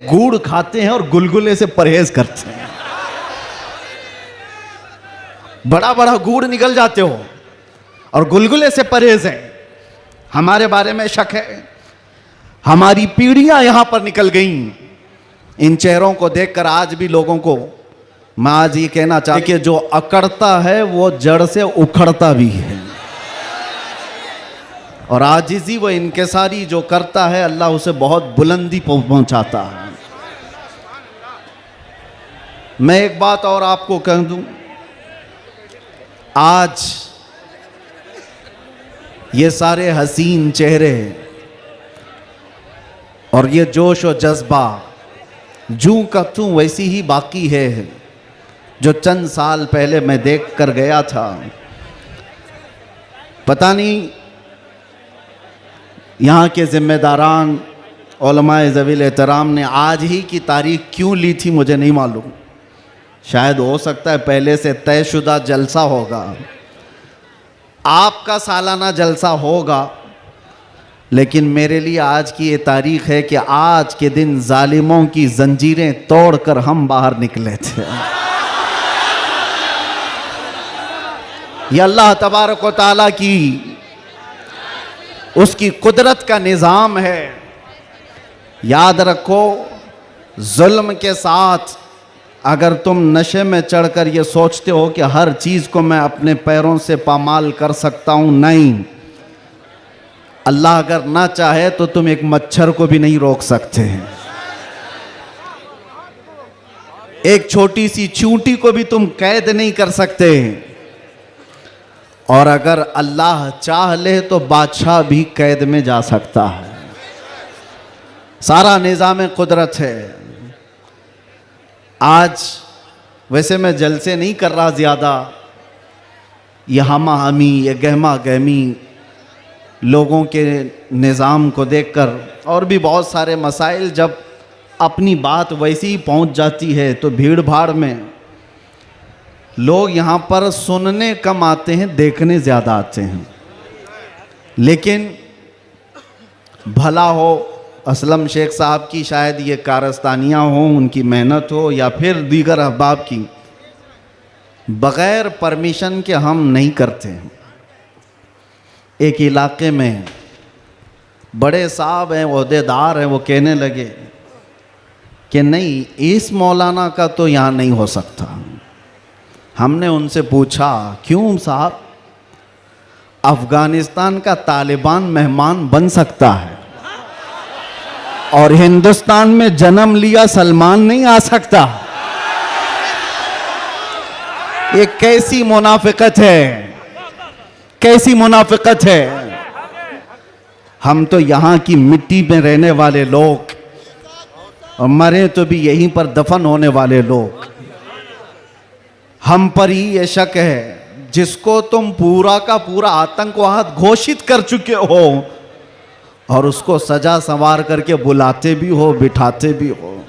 गुड़ खाते हैं और गुलगुले से परहेज करते हैं। बड़ा बड़ा गुड़ निकल जाते हो और गुलगुले से परहेज है। हमारे बारे में शक है। हमारी पीढ़ियां यहां पर निकल गईं। इन चेहरों को देखकर आज भी लोगों को मैं आज ये कहना चाहता कि जो अकड़ता है वो जड़ से उखड़ता भी है, और आजिज़ी वो इनकिसारी जो करता है अल्लाह उसे बहुत बुलंदी पहुंचाता है। मैं एक बात और आपको कह दूं, आज ये सारे हसीन चेहरे और ये जोश और जज्बा जूं का तूं वैसी ही बाकी है जो चंद साल पहले मैं देख कर गया था। पता नहीं यहाँ के जिम्मेदारान उलमाए ज़वील एहतराम ने आज ही की तारीख क्यों ली थी मुझे नहीं मालूम। शायद हो सकता है पहले से तयशुदा जलसा होगा, आपका सालाना जलसा होगा, लेकिन मेरे लिए आज की ये तारीख है कि आज के दिन जालिमों की जंजीरें तोड़कर हम बाहर निकले थे। ये अल्लाह तबारक व तआला की उसकी कुदरत का निज़ाम है। याद रखो, जुल्म के साथ अगर तुम नशे में चढ़कर ये सोचते हो कि हर चीज़ को मैं अपने पैरों से पामाल कर सकता हूँ, नहीं। अल्लाह अगर ना चाहे तो तुम एक मच्छर को भी नहीं रोक सकते हैं, एक छोटी सी चींटी को भी तुम कैद नहीं कर सकते। और अगर अल्लाह चाह ले तो बादशाह भी कैद में जा सकता है। सारा निज़ाम कुदरत है। आज वैसे मैं जलसे नहीं कर रहा ज़्यादा, ये हमा हमी, ये गहमा गहमी लोगों के निज़ाम को देखकर, और भी बहुत सारे मसाइल जब अपनी बात वैसी ही पहुंच जाती है तो भीड़ भाड़ में लोग यहाँ पर सुनने कम आते हैं, देखने ज़्यादा आते हैं। लेकिन भला हो असलम शेख साहब की शायद ये कारस्तानियाँ हों, उनकी मेहनत हो, या फिर दीगर अहबाब की, बग़ैर परमिशन के हम नहीं करते हैं। एक इलाके में बड़े साहब हैं, ओहदेदार हैं, वो कहने लगे कि नहीं, इस मौलाना का तो यहाँ नहीं हो सकता। हमने उनसे पूछा क्यों साहब? अफगानिस्तान का तालिबान मेहमान बन सकता है और हिंदुस्तान में जन्म लिया सलमान नहीं आ सकता। ये कैसी मुनाफिकत है, कैसी मुनाफिकत है। हम तो यहाँ की मिट्टी में रहने वाले लोग, और मरे तो भी यहीं पर दफन होने वाले लोग। हम पर ही ये शक है जिसको तुम पूरा का पूरा आतंकवाद घोषित कर चुके हो और उसको सजा संवार करके बुलाते भी हो, बिठाते भी हो।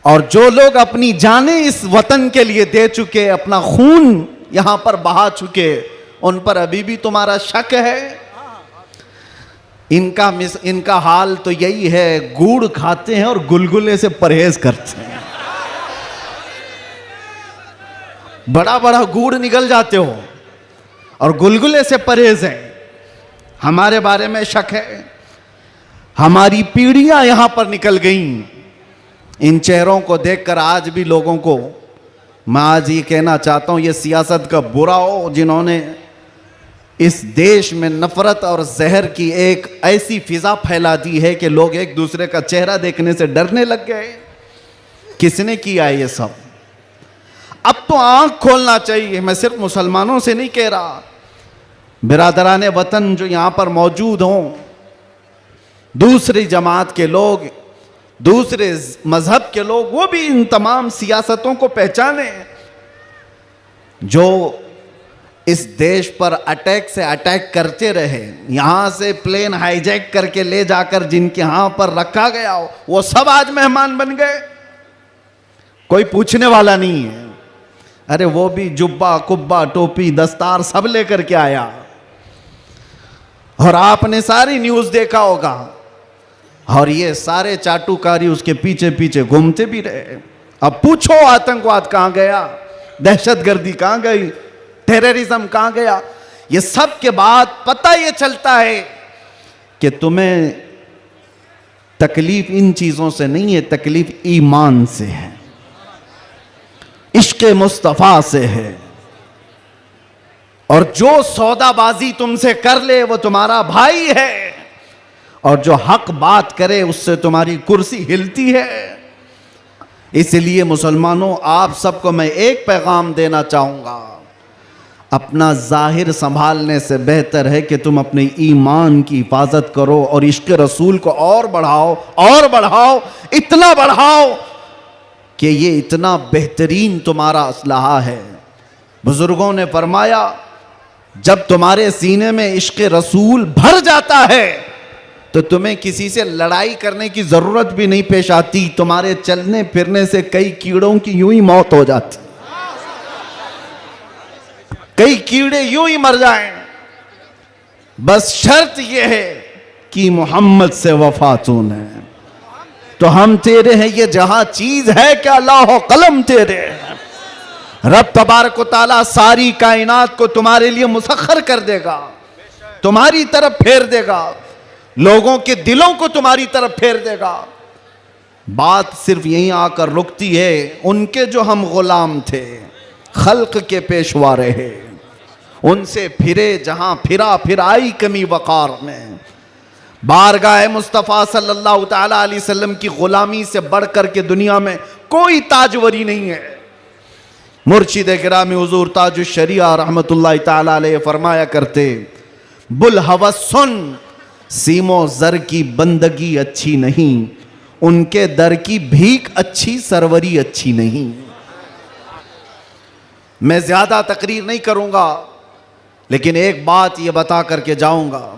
और जो लोग अपनी जानें इस वतन के लिए दे चुके, अपना खून यहां पर बहा चुके, उन पर अभी भी तुम्हारा शक है। इनका हाल तो यही है, गुड़ खाते हैं और गुलगुले से परहेज करते हैं। बड़ा बड़ा गुड़ निकल जाते हो और गुलगुले से परहेज है। हमारे बारे में शक है। हमारी पीढ़ियां यहां पर निकल गईं। इन चेहरों को देखकर आज भी लोगों को मैं आज ये कहना चाहता हूं, ये सियासत का बुरा हो जिन्होंने इस देश में नफरत और जहर की एक ऐसी फिजा फैला दी है कि लोग एक दूसरे का चेहरा देखने से डरने लग गए। किसने किया है ये सब? अब तो आंख खोलना चाहिए। मैं सिर्फ मुसलमानों से नहीं कह रहा, बिरादराने वतन जो यहां पर मौजूद हों, दूसरी जमात के लोग, दूसरे मजहब के लोग, वो भी इन तमाम सियासतों को पहचाने जो इस देश पर अटैक से अटैक करते रहे। यहां से प्लेन हाईजैक करके ले जाकर जिनके यहां पर रखा गया हो, वो सब आज मेहमान बन गए। कोई पूछने वाला नहीं है। अरे वो भी जुब्बा, कुब्बा, टोपी, दस्तार सब लेकर के आया। और आपने सारी न्यूज़ देखा होगा, और ये सारे चाटुकारी उसके पीछे पीछे घूमते भी रहे। अब पूछो आतंकवाद कहाँ गया, दहशतगर्दी कहाँ गई, टेररिज्म कहाँ गया। ये सब के बाद पता ये चलता है कि तुम्हें तकलीफ इन चीजों से नहीं है, तकलीफ ईमान से है, इश्क़ मुस्तफ़ा से है। और जो सौदाबाजी तुमसे कर ले वो तुम्हारा भाई है, और जो हक बात करे उससे तुम्हारी कुर्सी हिलती है। इसलिए मुसलमानों, आप सबको मैं एक पैगाम देना चाहूंगा, अपना जाहिर संभालने से बेहतर है कि तुम अपने ईमान की हिफाजत करो और इश्क़ रसूल को और बढ़ाओ, इतना बढ़ाओ कि ये इतना बेहतरीन तुम्हारा असलहा है। बुजुर्गों ने फरमाया, जब तुम्हारे सीने में इश्क़ रसूल भर जाता है तो तुम्हें किसी से लड़ाई करने की जरूरत भी नहीं पेश आती। तुम्हारे चलने फिरने से कई कीड़ों की यूं ही मौत हो जाती, कई कीड़े यूं ही मर जाएं। बस शर्त यह है कि मोहम्मद से वफा तूने, तो हम तेरे हैं। ये जहां चीज है क्या अल्लाह कलम तेरे हैं। रब तबारक व तआला सारी कायनात को तुम्हारे लिए मुसख्खर कर देगा, तुम्हारी तरफ फेर देगा, लोगों के दिलों को तुम्हारी तरफ फेर देगा। बात सिर्फ यहीं आकर रुकती है, उनके जो हम गुलाम थे, खल्क के पेशवा रहे, उनसे फिरे जहां फिर आई कमी वकार में। बारगाह मुस्तफ़ा सल्लल्लाहु ताला अलैहि वसल्लम की गुलामी से बढ़कर के दुनिया में कोई ताजवरी नहीं है। मुर्शिद गिरामी हुजूर ताजुश शरिया रहमतुल्लाह ताला अलैहि फरमाया करते, बुल हवस सुन, सीमो जर की बंदगी अच्छी नहीं, उनके दर की भीख अच्छी, सरवरी अच्छी नहीं। मैं ज्यादा तकरीर नहीं करूंगा, लेकिन एक बात ये बता करके जाऊंगा,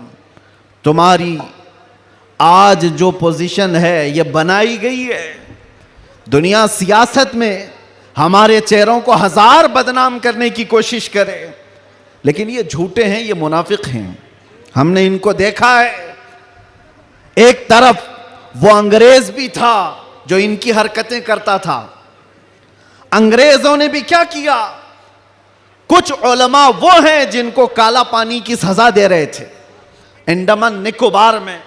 तुम्हारी आज जो पोजीशन है ये बनाई गई है। दुनिया सियासत में हमारे चेहरों को हजार बदनाम करने की कोशिश करे, लेकिन ये झूठे हैं, ये मुनाफिक हैं, हमने इनको देखा है। एक तरफ वो अंग्रेज भी था जो इनकी हरकतें करता था। अंग्रेजों ने भी क्या किया, कुछ उलमा वो हैं जिनको काला पानी की सजा दे रहे थे। अंडमान निकोबार में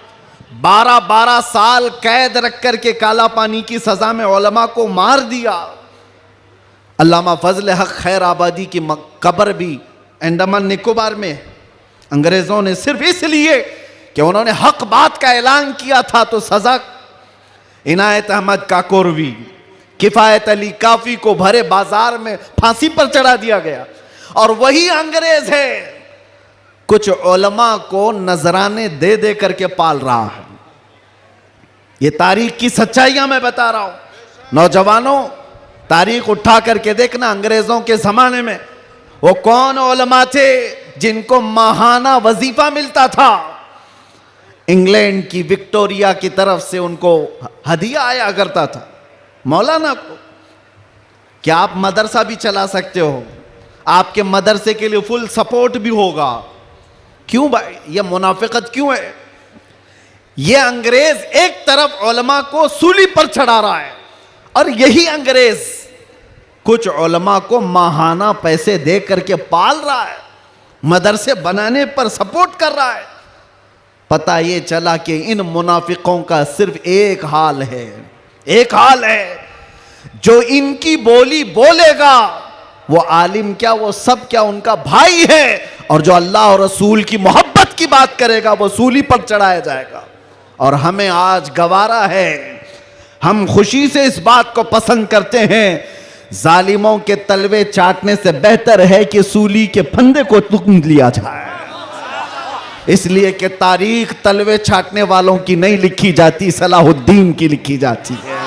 12-12 साल कैद रख करके काला पानी की सजा में उलमा को मार दिया। अल्लामा फजल हक खैर आबादी की कब्र भी अंडमान निकोबार में। अंग्रेजों ने सिर्फ इसलिए कि उन्होंने हक बात का ऐलान किया था तो सजा इनायत अहमद काकोरवी, किफायत अली काफी को भरे बाजार में फांसी पर चढ़ा दिया गया। और वही अंग्रेज है कुछ उलमा को नजराने दे दे करके पाल रहा है। ये तारीख की सच्चाइयां मैं बता रहा हूं। नौजवानों, तारीख उठा करके देखना, अंग्रेजों के जमाने में वो कौन उलमा थे जिनको माहाना वजीफा मिलता था। इंग्लैंड की विक्टोरिया की तरफ से उनको हदिया आया करता था मौलाना को। क्या आप मदरसा भी चला सकते हो, आपके मदरसे के लिए फुल सपोर्ट भी होगा। क्यों भाई, ये मुनाफिकत क्यों है? ये अंग्रेज एक तरफ उलमा को सूली पर चढ़ा रहा है और यही अंग्रेज कुछ उलमा को माहाना पैसे दे करके पाल रहा है, मदरसे बनाने पर सपोर्ट कर रहा है। पता ये चला कि इन मुनाफिकों का सिर्फ एक हाल है, एक हाल है, जो इनकी बोली बोलेगा वो आलिम क्या, वो सब क्या, उनका भाई है। और जो अल्लाह और रसूल की मोहब्बत की बात करेगा वो सूली पर चढ़ाया जाएगा। और हमें आज गवारा है, हम खुशी से इस बात को पसंद करते हैं, जालिमों के तलवे चाटने से बेहतर है कि सूली के फंदे को तुम लिया जाए। इसलिए कि तारीख तलवे चाटने वालों की नहीं लिखी जाती, सलाहुद्दीन की लिखी जाती है।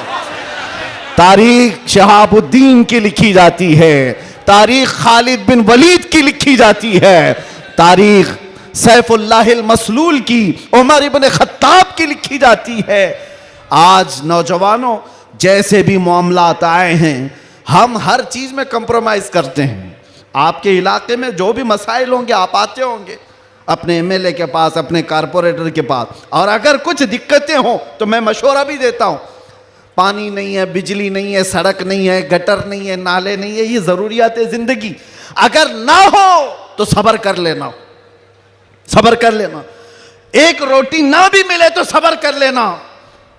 तारीख शहाबुद्दीन की लिखी जाती है, तारीख खालिद बिन वलीद की लिखी जाती है, तारीख सैफुल्लाहिल मसलूल की, उमर इब्न खत्ताब की लिखी जाती है। आज नौजवानों, जैसे भी मामलात आए हैं, हम हर चीज में कंप्रोमाइज करते हैं। आपके इलाके में जो भी मसाइल होंगे आप आते होंगे, अपने एमएलए के पास, अपने कारपोरेटर के पास। और अगर कुछ दिक्कतें हो तो मैं मशवरा भी देता हूं। पानी नहीं है, बिजली नहीं है, सड़क नहीं है, गटर नहीं है, नाले नहीं है, ये जरूरियात है जिंदगी। अगर ना हो तो सब्र कर लेना, सब्र कर लेना। एक रोटी ना भी मिले तो सब्र कर लेना,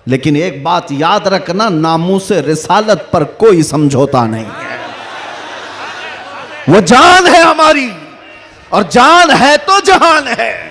लेकिन एक बात याद रखना, नामूस रिसालत पर कोई समझौता नहीं है। वो जान है हमारी, और जान है तो जहान है।